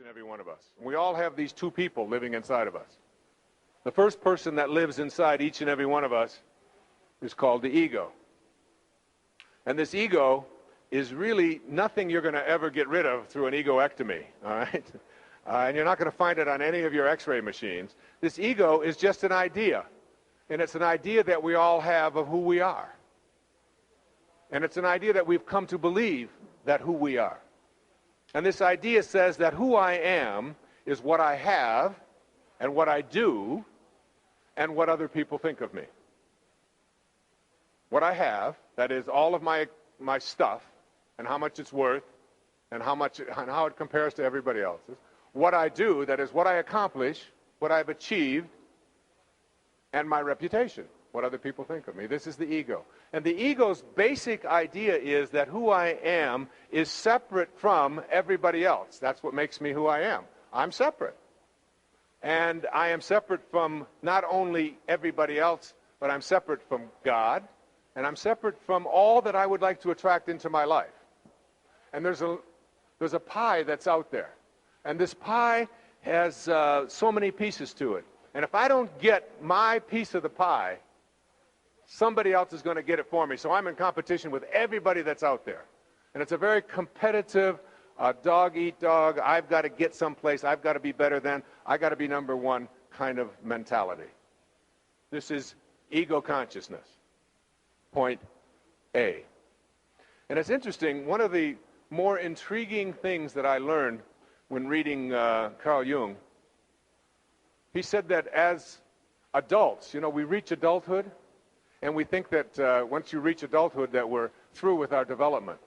and every one of us. We all have these two people living inside of us. The first person that lives inside each and every one of us is called the ego. And this ego is really nothing you're going to ever get rid of through an egoectomy, all right? And you're not going to find it on any of your x-ray machines. This ego is just an idea. And it's an idea that we all have of who we are. And it's an idea that we've come to believe that who we are. And this idea says that who I am is what I have and what I do and what other people think of me. What I have, that is all of my stuff and how much it's worth and how it compares to everybody else's. What I do, that is what I accomplish, what I've achieved, and my reputation, what other people think of me. This is the ego. And the ego's basic idea is that who I am is separate from everybody else. That's what makes me who I am. I'm separate. And I am separate from not only everybody else, but I'm separate from God, and I'm separate from all that I would like to attract into my life. And there's a pie that's out there. And this pie has so many pieces to it. And if I don't get my piece of the pie, somebody else is going to get it for me. So I'm in competition with everybody that's out there. And it's a very competitive, dog eat dog, I've got to get someplace, I've got to be better than, I got to be number one kind of mentality. This is ego consciousness. Point A. And it's interesting, one of the more intriguing things that I learned when reading Carl Jung, he said that as adults, we reach adulthood, and we think that once you reach adulthood that we're through with our development.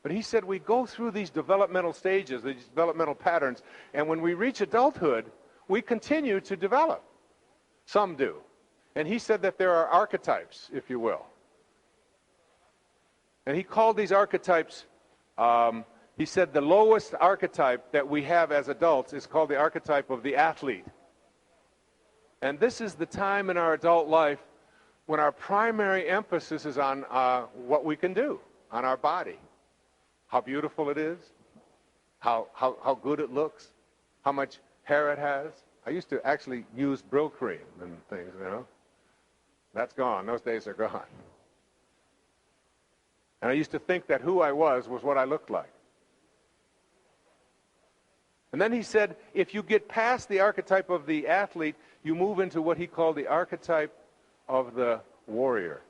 But he said we go through these developmental stages, these developmental patterns, and when we reach adulthood, we continue to develop. Some do. And he said that there are archetypes, if you will. And he called these archetypes, he said the lowest archetype that we have as adults is called the archetype of the athlete. And this is the time in our adult life when our primary emphasis is on what we can do, on our body. How beautiful it is, how good it looks, how much hair it has. I used to actually use Brill cream and things, That's gone. Those days are gone. And I used to think that who I was what I looked like. And then he said, if you get past the archetype of the athlete, you move into what he called the archetype of the warrior.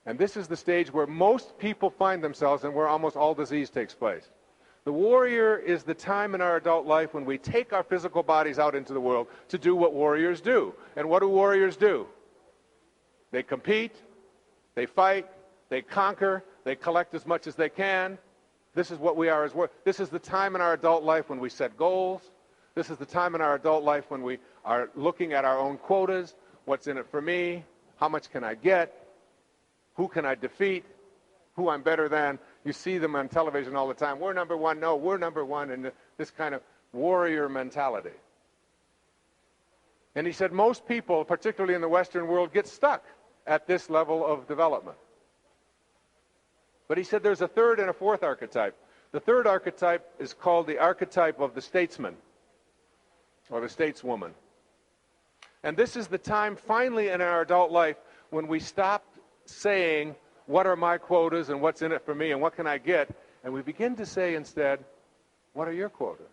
And this is the stage where most people find themselves and where almost all disease takes place. The warrior is the time in our adult life when we take our physical bodies out into the world to do what warriors do. And what do warriors do? They compete, they fight, they conquer, they collect as much as they can. This is what we are as warriors. This is the time in our adult life when we set goals. This is the time in our adult life when we are looking at our own quotas. What's in it for me? How much can I get? Who can I defeat? Who I'm better than? You see them on television all the time. We're number one. No, we're number one. And this kind of warrior mentality. And he said most people, particularly in the Western world, get stuck at this level of development. But he said there's a third and a fourth archetype. The third archetype is called the archetype of the statesman or the stateswoman. And this is the time finally in our adult life when we stop saying, what are my quotas and what's in it for me and what can I get? And we begin to say instead, what are your quotas?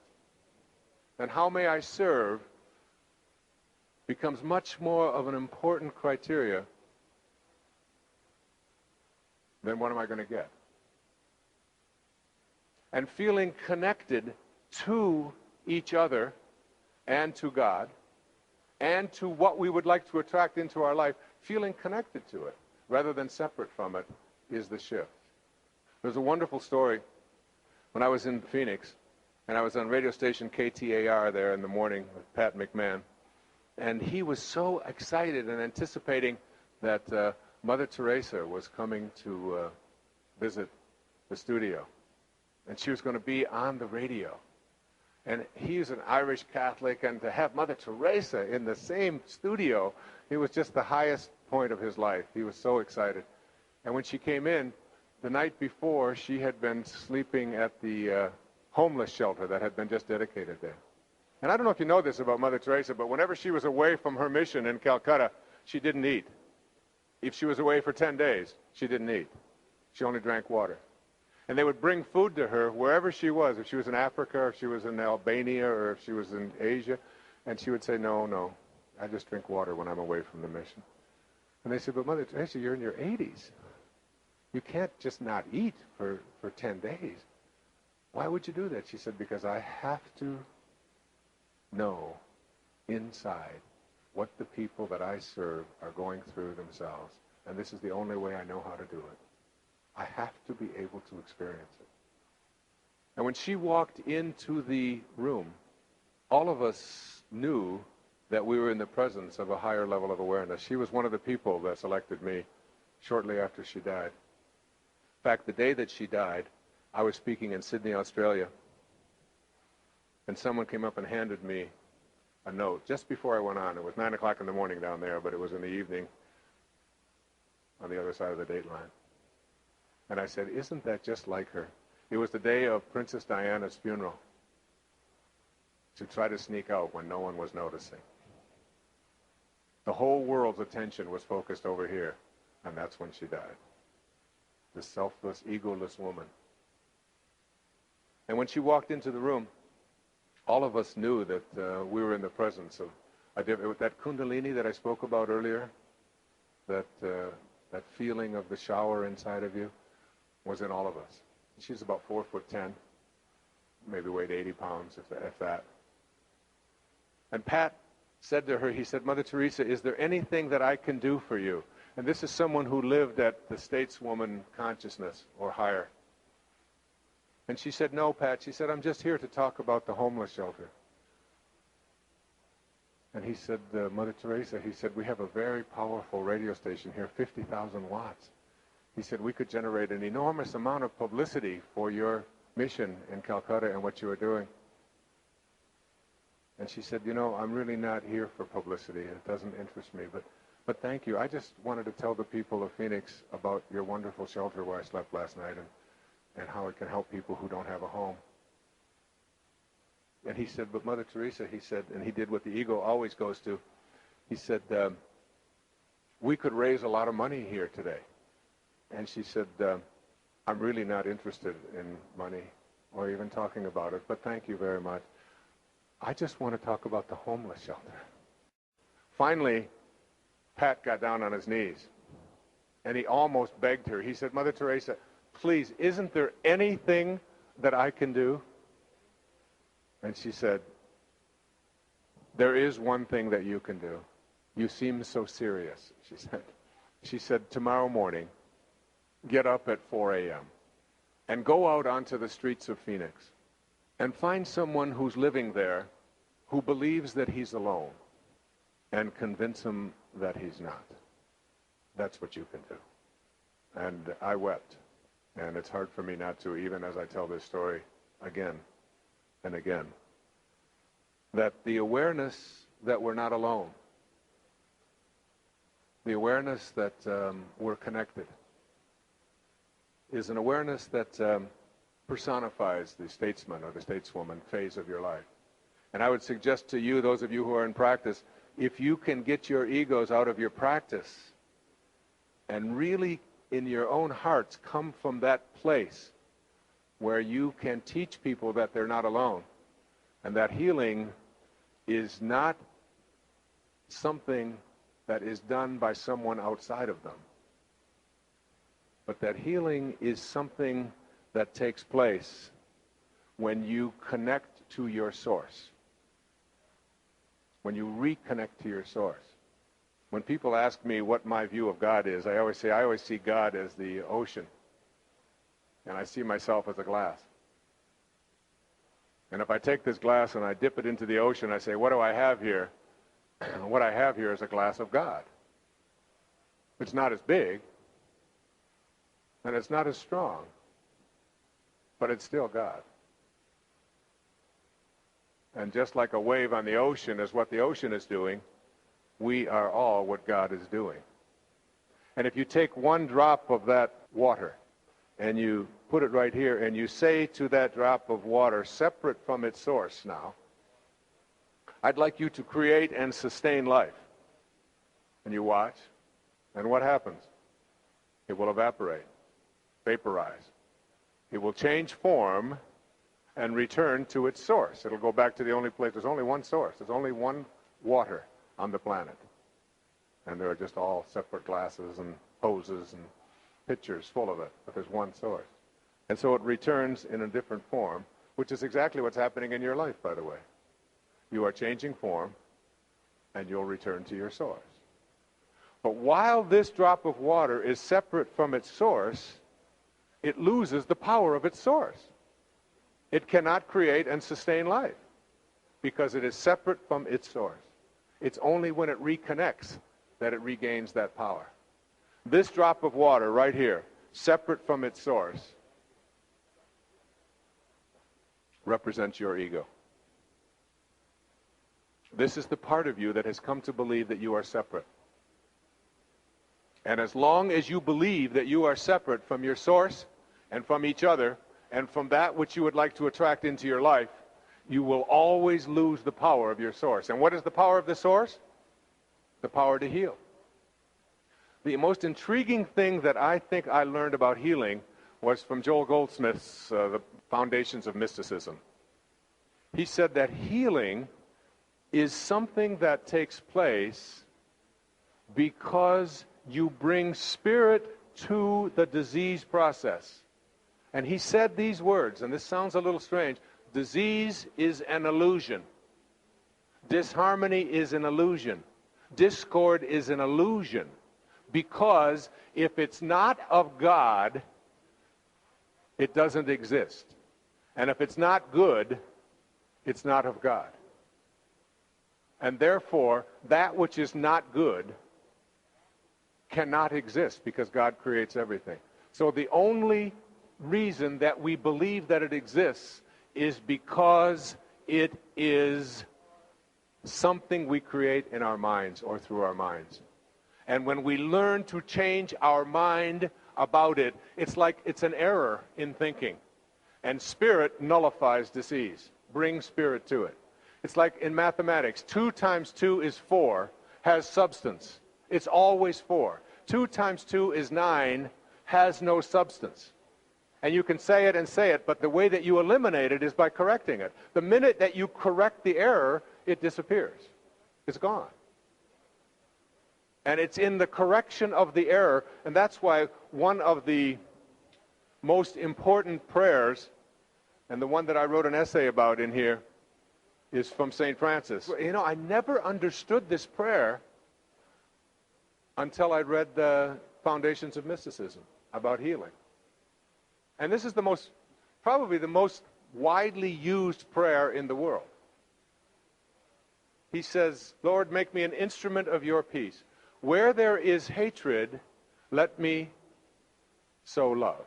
And how may I serve becomes much more of an important criteria than what am I going to get? And feeling connected to each other and to God and to what we would like to attract into our life, feeling connected to it rather than separate from it is the shift. There's a wonderful story when I was in Phoenix, and I was on radio station KTAR there in the morning with Pat McMahon, and he was so excited and anticipating that Mother Teresa was coming to visit the studio, and she was going to be on the radio. And he's an Irish Catholic, and to have Mother Teresa in the same studio, it was just the highest point of his life. He was so excited. And when she came in, the night before, she had been sleeping at the homeless shelter that had been just dedicated there. And I don't know if you know this about Mother Teresa, but whenever she was away from her mission in Calcutta, she didn't eat. If she was away for 10 days, she didn't eat. She only drank water. And they would bring food to her wherever she was, if she was in Africa, or if she was in Albania, or if she was in Asia. And she would say, no, I just drink water when I'm away from the mission. And they said, but Mother Teresa, you're in your 80s. You can't just not eat for 10 days. Why would you do that? She said, because I have to know inside what the people that I serve are going through themselves. And this is the only way I know how to do it. I have to be able to experience it. And when she walked into the room, all of us knew that we were in the presence of a higher level of awareness. She was one of the people that selected me shortly after she died. In fact, the day that she died, I was speaking in Sydney, Australia, and someone came up and handed me a note just before I went on. It was 9 o'clock in the morning down there, but it was in the evening on the other side of the date line. And I said, isn't that just like her? It was the day of Princess Diana's funeral, to try to sneak out when no one was noticing. The whole world's attention was focused over here, and that's when she died. This selfless, egoless woman. And when she walked into the room, all of us knew that we were in the presence of that kundalini that I spoke about earlier, that feeling of the shower inside of you, was in all of us. She's about 4'10", maybe weighed 80 pounds, if that. And Pat said to her, he said, Mother Teresa, is there anything that I can do for you? And this is someone who lived at the stateswoman consciousness or higher. And she said, no, Pat. She said, I'm just here to talk about the homeless shelter. And he said, Mother Teresa, he said, we have a very powerful radio station here, 50,000 watts. He said, we could generate an enormous amount of publicity for your mission in Calcutta and what you are doing. And she said, I'm really not here for publicity. It doesn't interest me, but thank you. I just wanted to tell the people of Phoenix about your wonderful shelter where I slept last night and how it can help people who don't have a home. And he said, but Mother Teresa, he said, and he did what the ego always goes to, he said, we could raise a lot of money here today. And she said, I'm really not interested in money or even talking about it, but thank you very much. I just want to talk about the homeless shelter. Finally, Pat got down on his knees, and he almost begged her. He said, Mother Teresa, please, isn't there anything that I can do? And she said, there is one thing that you can do. You seem so serious, she said. She said, tomorrow morning, get up at 4 a.m. and go out onto the streets of Phoenix and find someone who's living there who believes that he's alone and convince him that he's not. That's what you can do. And I wept. And it's hard for me not to, even as I tell this story again and again, that the awareness that we're not alone, the awareness that we're connected, is an awareness that personifies the statesman or the stateswoman phase of your life. And I would suggest to you, those of you who are in practice, if you can get your egos out of your practice and really in your own hearts come from that place where you can teach people that they're not alone, and that healing is not something that is done by someone outside of them, but that healing is something that takes place when you connect to your source, when you reconnect to your source. When people ask me what my view of God is, I always say I always see God as the ocean, and I see myself as a glass. And if I take this glass and I dip it into the ocean, I say, what do I have here? What I have here is a glass of God. It's not as big, and it's not as strong, but it's still God. And just like a wave on the ocean is what the ocean is doing, we are all what God is doing. And if you take one drop of that water and you put it right here, and you say to that drop of water, separate from its source now, I'd like you to create and sustain life. And you watch, and what happens? It will evaporate, vaporize. It will change form and return to its source. It'll go back to the only place. There's only one source. There's only one water on the planet. And there are just all separate glasses and hoses and pitchers full of it, but there's one source. And so it returns in a different form, which is exactly what's happening in your life, by the way. You are changing form, and you'll return to your source. But while this drop of water is separate from its source, it loses the power of its source. It cannot create and sustain life because it is separate from its source. It's only when it reconnects that it regains that power. This drop of water right here, separate from its source, represents your ego. This is the part of you that has come to believe that you are separate. And as long as you believe that you are separate from your source and from each other and from that which you would like to attract into your life, you will always lose the power of your source. And what is the power of the source? The power to heal. The most intriguing thing that I think I learned about healing was from Joel Goldsmith's The Foundations of Mysticism. He said that healing is something that takes place because you bring spirit to the disease process. And he said these words, and this sounds a little strange: disease is an illusion. Disharmony is an illusion. Discord is an illusion. Because if it's not of God, it doesn't exist. And if it's not good, it's not of God. And therefore, that which is not good cannot exist because God creates everything. So the only reason that we believe that it exists is because it is something we create in our minds or through our minds. And when we learn to change our mind about it, it's like it's an error in thinking. And spirit nullifies disease, brings spirit to it. It's like in mathematics, 2 times 2 is 4, has substance. It's always 4. 2 times 2 is 9, has no substance. And you can say it, but the way that you eliminate it is by correcting it. The minute that you correct the error, it disappears. It's gone. And it's in the correction of the error, and that's why one of the most important prayers, and the one that I wrote an essay about in here, is from St. Francis. You know, I never understood this prayer until I read the Foundations of Mysticism about healing. And this is probably the most widely used prayer in the world. He says, Lord, make me an instrument of your peace. Where there is hatred, let me sow love.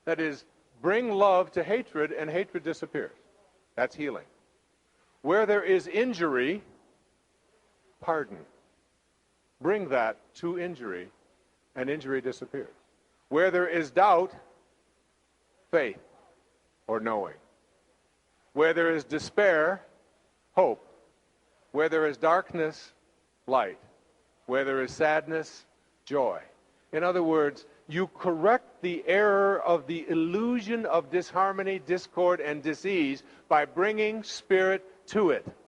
That is, bring love to hatred, and hatred disappears. That's healing. Where there is injury, pardon. Bring that to injury, and injury disappears. Where there is doubt, faith, or knowing. Where there is despair, hope. Where there is darkness, light. Where there is sadness, joy. In other words, you correct the error of the illusion of disharmony, discord, and disease by bringing spirit to it.